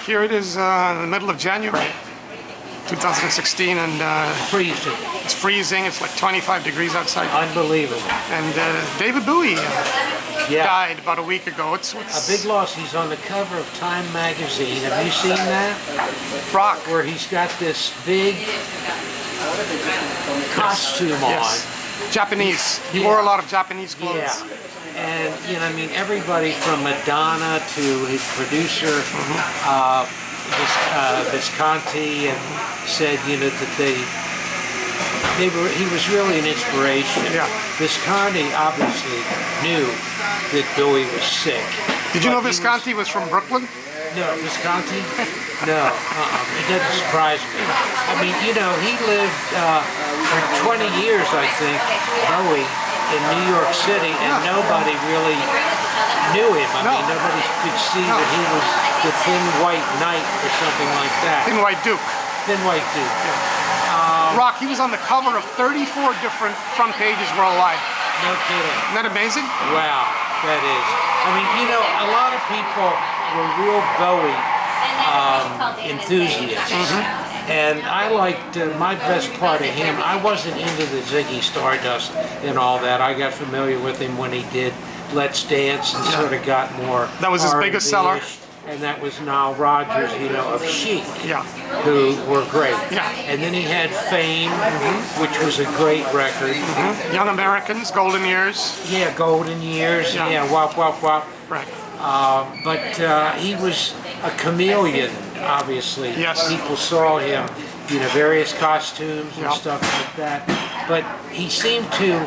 Here it is in the middle of January 2016, and Freezing. it's freezing. It's like 25 degrees outside. Unbelievable. And David Bowie Yeah. died about a week ago. It's A big loss. He's on the cover of Time magazine. Have you seen that? rock. Where he's got this big costume on. Yes. Japanese. He Yeah. wore a lot of Japanese clothes. Yeah. And, you know, I mean, everybody from Madonna to his producer, Visconti, and said, you know, that he was really an inspiration. Yeah. Visconti obviously knew that Bowie was sick. Did you know Visconti was from Brooklyn? No, Visconti? No, it doesn't surprise me. I mean, you know, he lived for 20 years, I think, Bowie, in New York City, and nobody really knew him. I mean, nobody could see that he was the Thin White Knight or something like that. Thin White Duke. Thin White Duke. Rock, he was on the cover of 34 different front pages worldwide. No kidding. Isn't that amazing? Wow, that is. I mean, you know, a lot of people were real Bowie enthusiasts. And I liked my best part of him. I wasn't into the Ziggy Stardust and all that. I got familiar with him when he did Let's Dance and sort of got more. That was his biggest seller. And that was Nile Rodgers, you know, of Chic, Yeah. who were great. Yeah. And then he had Fame, which was a great record. Young Americans, Golden Years. Yeah, Golden Years. Yeah. Yeah, Wop Wop Wop. Right. But he was a chameleon, obviously. Yes. People saw him, you know, various costumes and Yeah. stuff like that. But he seemed to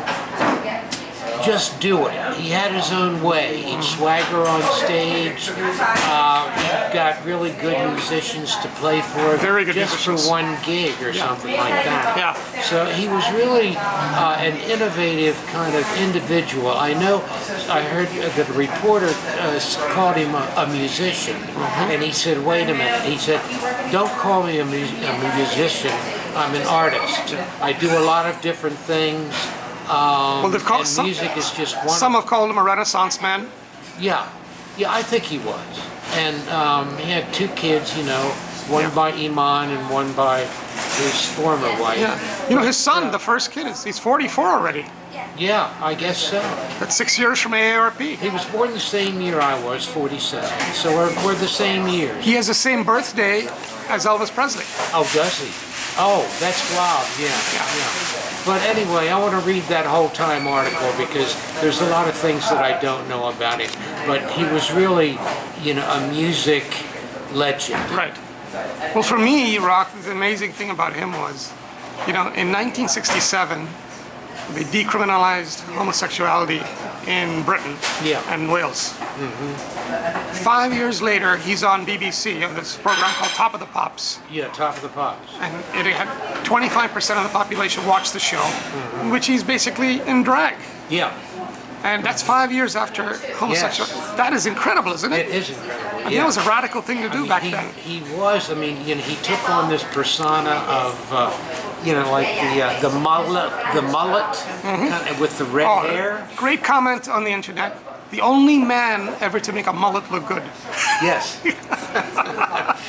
just do it. He had his own way. He'd swagger on stage. He got really good musicians to play for Very good just musicians. for one gig or something like that. Yeah. So he was really an innovative kind of individual. I know I heard that a reporter called him a musician, and he said, wait a minute. He said, don't call me a musician. I'm an artist. I do a lot of different things. Well, they've called And music is just one. Some have called him a Renaissance man. Yeah, I think he was. And he had two kids, you know, one by Iman and one by his former wife. Yeah. You know, his son, the first kid, he's 44 already. Yeah, I guess so. That's 6 years from AARP. He was born the same year I was, 47. So we're the same years. He has the same birthday as Elvis Presley. Oh, does he? Oh, that's wild. Yeah. But anyway, I want to read that whole Time article because there's a lot of things that I don't know about him. But he was really, you know, a music legend. Right. Well, for me, Rock, the amazing thing about him was, you know, in 1967, they decriminalized homosexuality in Britain and Wales. 5 years later, he's on BBC on this program called Top of the Pops. Yeah, Top of the Pops. And it had 25% of the population watch the show, in which he's basically in drag. Yeah. And that's 5 years after homosexual. Yes. That is incredible, isn't it? It is incredible. I mean, that was a radical thing to do back then. He was. I mean, you know, he took on this persona of, you know, like the mullet, kind of with the red hair. Great comment on the internet. The only man ever to make a mullet look good. Yes.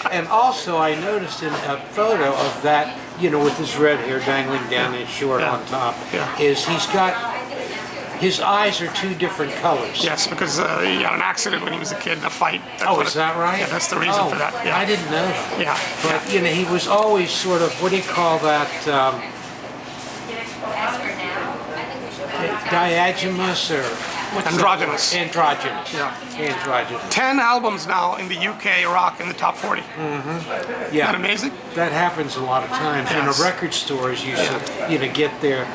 And also, I noticed in a photo of that, you know, with his red hair dangling down his short on top, is he's got. His eyes are two different colors. Yes, because he had an accident when he was a kid in a fight. Is that right? Yeah, that's the reason for that. Yeah. I didn't know that. Yeah. But, you know, he was always sort of, what do you call that? Diagamous or... Androgynous. Androgynous. Yeah. Androgynous. 10 albums now in the UK rock in the top 40. Yeah. Isn't that amazing? That happens a lot of times. Yes. You know, record stores used to, you know, get their...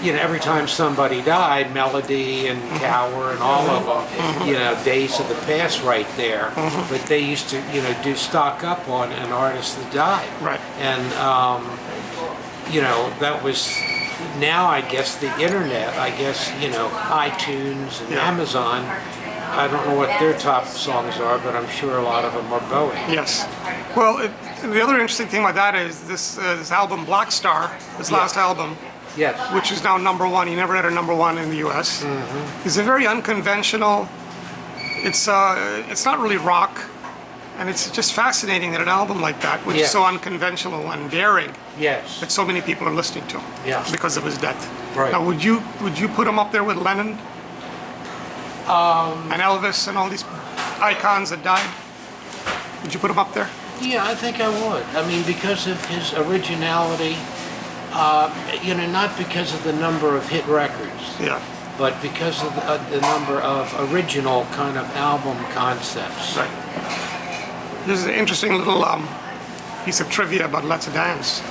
you know, every time somebody died, Melody and Cower and all of them, you know, Days of the Past right there. But they used to, you know, do stock up on an artist that died. Right. And, you know, that was, now I guess the internet, I guess, you know, iTunes and Amazon, I don't know what their top songs are, but I'm sure a lot of them are Bowie. Yes. Well, the other interesting thing about that is this album, Black Star, his last album, Yes. which is now #1. He never had a #1 in the U.S. It's a very unconventional. It's not really rock. And it's just fascinating that an album like that, which Yeah. is so unconventional and daring, Yes. that so many people are listening to Yeah. because of his death. Right. Now, would you put him up there with Lennon and Elvis and all these icons that died? Would you put him up there? Yeah, I think I would. I mean, because of his originality, not because of the number of hit records, Yeah. but because of the number of original kind of album concepts. Right. Here's an interesting little piece of trivia about Let's Dance.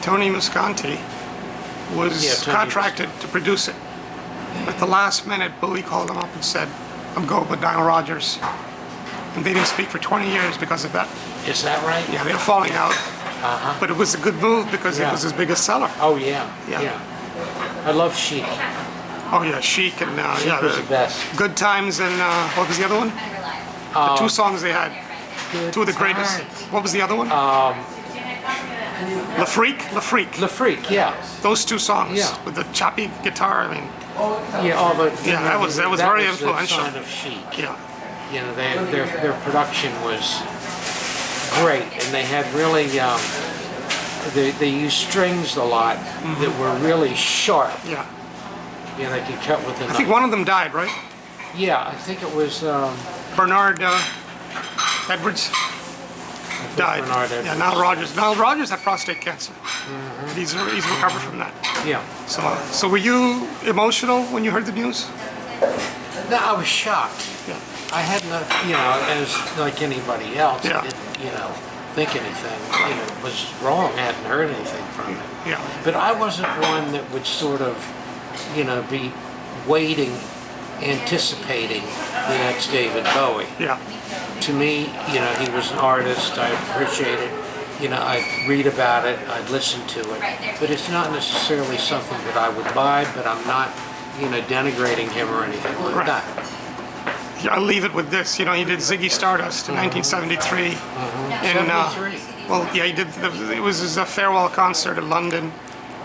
Tony Musconti was Yeah, Tony contracted to produce it. At the last minute, Bowie called him up and said, I'm going with Nile Rodgers. And they didn't speak for 20 years because of that. Is that right? Yeah, they were falling out. But it was a good move because it Yeah. was his biggest seller. Oh, yeah. Yeah. I love Chic. Oh yeah, Chic and Chic was the best. Good Times and what was the other one? The two songs they had. Two of the greatest. What was the other one? Le Freak? Le Freak. Le Freak, yeah. Those two songs Yeah. with the choppy guitar. I mean, Yeah, all the, Yeah, that was very influential. The sign of Chic. yeah. You know, their production was great, and they had really they used strings a lot that were really sharp. Yeah. You know, they could cut with a I knife. think one of them died, right? Yeah, I think it was. Bernard Edwards died. Bernard Edwards. Yeah, Nile Rodgers. Nile Rodgers had prostate cancer. He's recovered from that. Yeah. So were you emotional when you heard the news? No, I was shocked. Yeah. I had not, as like anybody else, Yeah. I didn't, think anything, was wrong. Hadn't heard anything from it. Yeah. But I wasn't one that would sort of, be waiting, anticipating the next David Bowie. Yeah. To me, he was an artist. I appreciate it. I'd read about it. I'd listen to it. But it's not necessarily something that I would buy. But I'm not, denigrating him or anything like Right. that. Yeah, I'll leave it with this. He did Ziggy Stardust in 1973. And 73. well, yeah, he did. It was his farewell concert in London,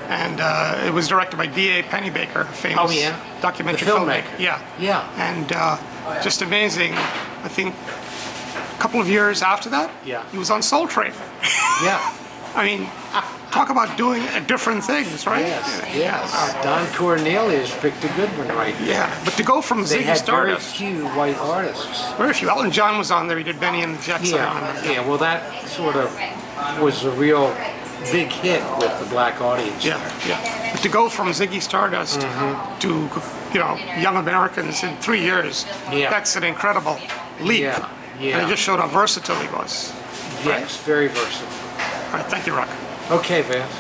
and it was directed by D.A. Pennebaker, a famous Oh, yeah? documentary The filmmaker. Yeah. Yeah. And just amazing. I think a couple of years after that, Yeah. he was on Soul Train. Yeah. I mean, talk about doing different things, right? Yes. Don Cornelius picked a good one right there. Yeah, but to go from They Ziggy had very Stardust, few white artists. very few. Elton John was on there. He did Benny and the Jets. I remember. Yeah. Well, that sort of was a real big hit with the black audience. Yeah, yeah. But to go from Ziggy Stardust to, Young Americans in 3 years, Yeah. that's an incredible leap. Yeah, yeah. And it just showed how versatile he was. Yes, very versatile. All right, thank you, Rock. Okay, Vance.